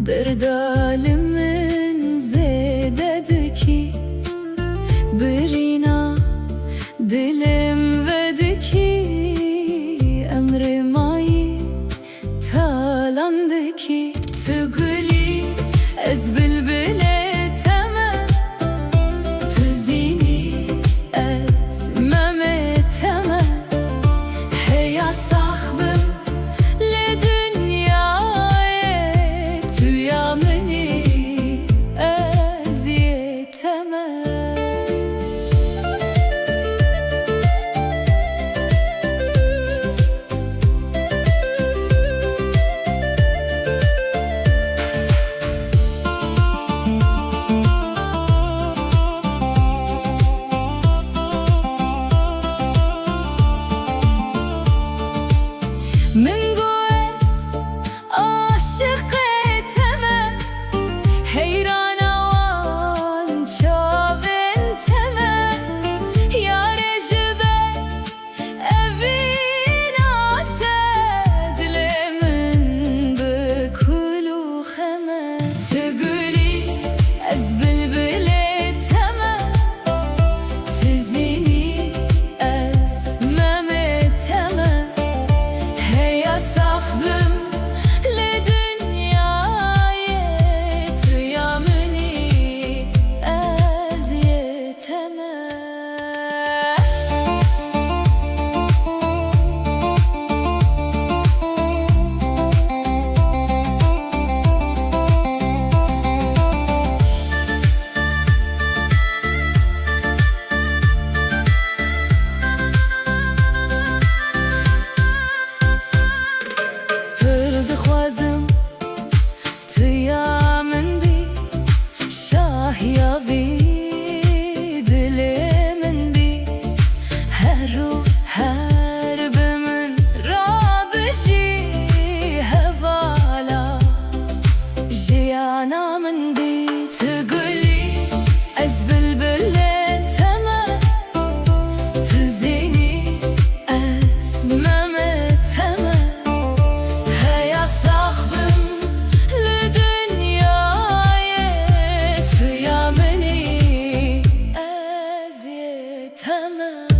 بردال من زیددکی برینا دلم ودکی امر مایی تالاندکی تقولي از بلبله تمام تزيني از ممه تمام هيا صاحبم لدنياي تويا مني از يتمام من قوس عاشق تمام حيران وان شافن تمام يا رجبه أبينات دل من بكل خما تقولي از بلبله تمام تزيني از ممه تمام هيا صاحبم لدنياي تويا مني از يتمام خوازم تویا من بی شاهیا بی دل من بی هر رو هر بمن رابشی هوالا جیانا من بی تقولي از بلبله تمام تزيني از ممه تمام هيا صاحبم لدنياي تويا مني از يتمام